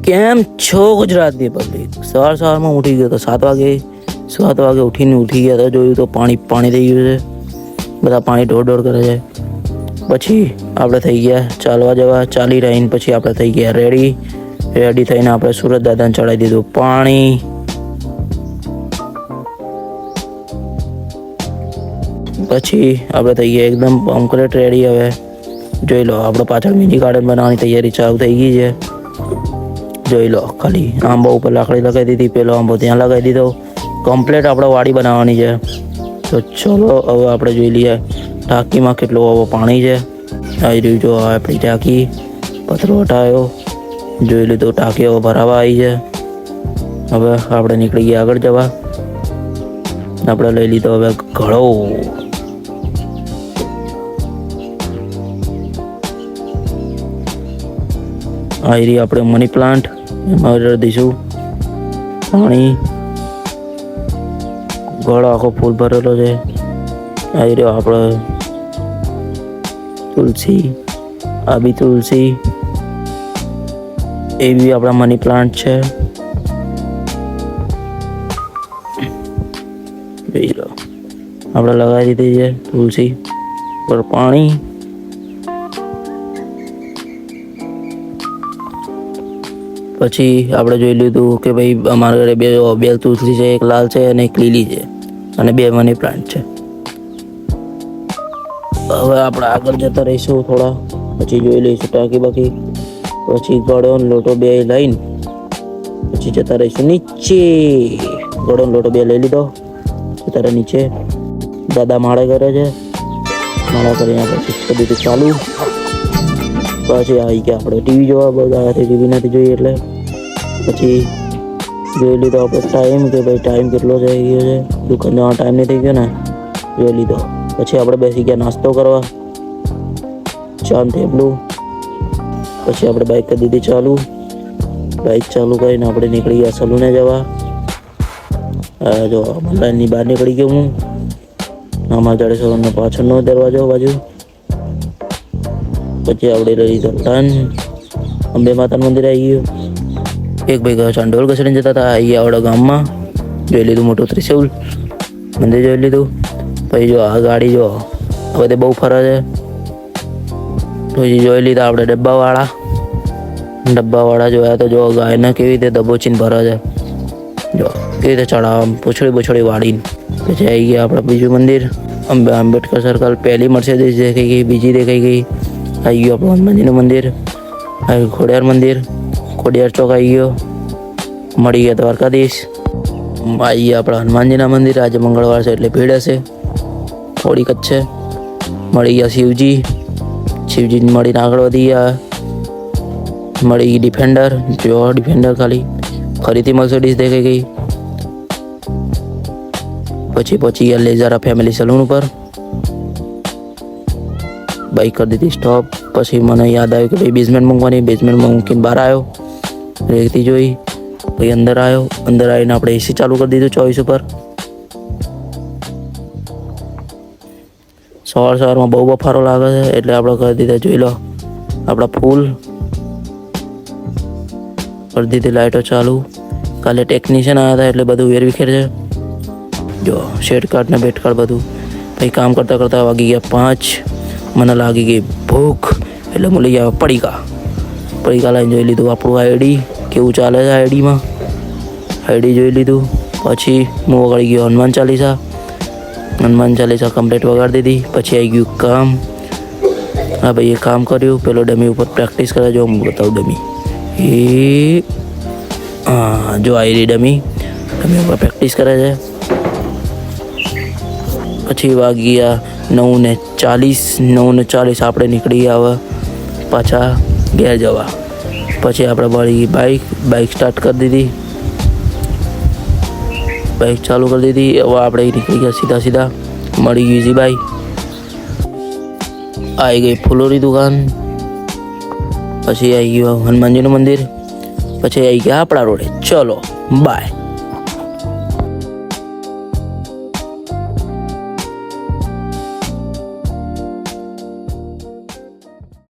કેમ છો ગુજરાતની પબ્લિક? સવારમાં ઉઠી ગયો તો 7 વાગે ઉઠીને ગયા તો જોયું તો પાણી થઈ ગયું છે. બધા પાણી ઢોળ કરે છે. પછી આપણે થઈ ગયા ચાલવા જવા, ચાલી રહીને પછી આપણે થઈ ગયા રેડી થઈને આપણે સુરત દાદાને ચડાવી દીધું પાણી. પછી આપણે થઈ ગયા એકદમ કમ્પ્લીટ રેડી. હવે જોઈ લો, આપણે પાછળ મિની ગાર્ડન બનાવવાની તૈયારી ચાલુ થઈ ગઈ છે. જોઈ લો, ખાલી આંબો ઉપર લાકડી લગાવી દીધી, પેલો આંબો ત્યાં લગાવી દીધો. કમ્પ્લીટ આપણે વાડી બનાવવાની છે. તો ચલો હવે આપણે જોઈ લઈએ ટાંકીમાં કેટલો પાણી છે. આવી રહ્યું જો આપણી ટાંકી, પથરો હટાવ્યો, જોઈ લીધું ટાંકી હવે ભરાવા આવી છે. હવે આપણે નીકળી ગયા આગળ જવા. આપણે લઈ લીધો હવે ઘડો. આવી રહી આપણે મની પ્લાન્ટ, એમાં દઈશું પાણી. ઘડો આખો ફૂલ ભરેલો છે. આવી રહ્યો આપણે તુલસી, આ બી તુલસી, એ બી આપણા મની પ્લાન્ટ છે. જોઈ લો, આપણે લગાવી દીધી છે તુલસી પર પાણી. પછી આપણે જોઈ લીધું કે ભાઈ અમારા ઘરે બે તુલસી છે, એક લાલ છે અને એક લીલી છે, અને 2 મની પ્લાન્ટ છે. હવે આપણે આગળ જતા રહીશું થોડા, પછી જોઈ લઈશું ટાંકી બાકી. પછી ગળો લોટો 2 લઈને પછી જતા રહીશું નીચે. ગળો લોટો 2 લઈ લીધો, જતા રહે નીચે. દાદા માળે કરે છે, માળા કરીને પછી કરી દીધું ચાલુ. પછી આવી ગયા આપણે ટીવી જોવા. બધા ટીવી નથી જોઈએ એટલે પછી જોઈ લીધો આપણે ટાઈમ, કે ભાઈ ટાઈમ કેટલો થઈ ગયો છે, દુકાન જવાનો ટાઈમ નહીં થઈ ગયો ને, જોઈ લીધો. પછી આપણે બેસી ગયા નાસ્તો કરવા, ચા થેપલું. પછી આપણે બાઇક કરી દીધી ચાલુ. બાઇક ચાલુ કરીને આપણે નીકળી ગયા સલૂને જવા. જો ઓનલાઈનની બહાર નીકળી ગયો હું. આમાં જાડે સલૂનનો પાછળનો દરવાજો બાજુ. પછી આપણે લઈ લીધો ટન. અંબે માતાનું મંદિર આવી ગયું. એક ભાઈ ચાંડોલ ઘસડીને જતા હતા, આવી આવડા ગામમાં. જોઈ લીધું મોટું ત્રિશુલ મંદિર જોઈ લીધું. પછી જો આ ગાડી જો હવે તે બહુ ફરે છે. પછી જોઈ લીધા આપણે ડબ્બાવાળા જોયા તો જો ગાયને કેવી રીતે દબોચીને ભરે છે. જો કેવી રીતે ચડાવવા પૂછડી વાળીને. પછી આવી ગયા આપણે બીજું મંદિર, આંબેડકર સર્કલ. પહેલી મર્સિડીઝ દેખાઈ ગઈ, બીજી દેખાઈ ગઈ. આવી ગયું આપણું હનુમાનજીનું મંદિર, આવી ખોડિયાર મંદિર, ખોડિયાર ચોક આવી ગયો. મળી ગયા દ્વારકાધીશ. આવી ગયા આપણા હનુમાનજીના મંદિર. આજે મંગળવાર છે એટલે ભીડ હશે થોડીક જ છે. મળી ગયા શિવજી મળીને આગળ વધી ગયા. મળી ગઈ ડિફેન્ડર, જો ડિફેન્ડર ખાલી. ફરીથી મર્સિડીઝ દેખાઈ ગઈ. પછી પહોંચી ગયા લેઝારા ફેમિલી સલૂન ઉપર. બાઇક કરી દીધી સ્ટોપ. પછી મને યાદ આવ્યું કે ભાઈ બેઝમેન્ટ મૂકવાની. બેઝમેન્ટમાં મૂકીને બહાર આવ્યો, રેતી જોઈ. પછી અંદર આવ્યો. અંદર આવીને આપણે એસી ચાલુ કરી દીધું 24 ઉપર. સવારમાં બહુ બફારો લાગે છે એટલે આપણે કરી દીધા. જોઈ લો આપણા ફૂલ કરી દીધી. લાઇટો ચાલુ. કાલે ટેકનિશિયન આવ્યા હતા એટલે બધું વેરવિખેર છે. જો શેડ કાર્ડ ને બેડ કાર્ડ બધું. પછી કામ કરતાં વાગી ગયા 5. મને લાગી ગઈ ભૂખ એટલે હું લઈ આવ્યા પડીકા લઈને. જોઈ લીધું આપણું આઈડી કેવું ચાલે છે. આઈડી જોઈ લીધું. પછી હું વગાડી ગયો હનુમાન ચાલીસા કમ્પ્લીટ વગાડી દીધી. પછી આવી ગયું કામ. હા ભાઈ એ કામ કર્યું. પેલો ડમી ઉપર પ્રેક્ટિસ કરે. જો હું બતાવું ડમી. હા જો આવી રહી ડમી ઉપર પ્રેક્ટિસ કરે છે. પછી વાગી ગયા 9:40. આપણે નીકળી ગયા પાછા ઘેર જવા. પછી આપણે મળી બાઇક સ્ટાર્ટ કરી દીધી. બાઇક ચાલુ કરી દીધી. હવે આપણે નીકળી ગયા સીધા. મળી ગઈ ઈઝીબાઈ. આવી ગઈ ફૂલોની દુકાન. પછી આવી ગયું હનુમાનજીનું મંદિર. પછી આવી ગયા આપણા રોડે. ચલો બાય.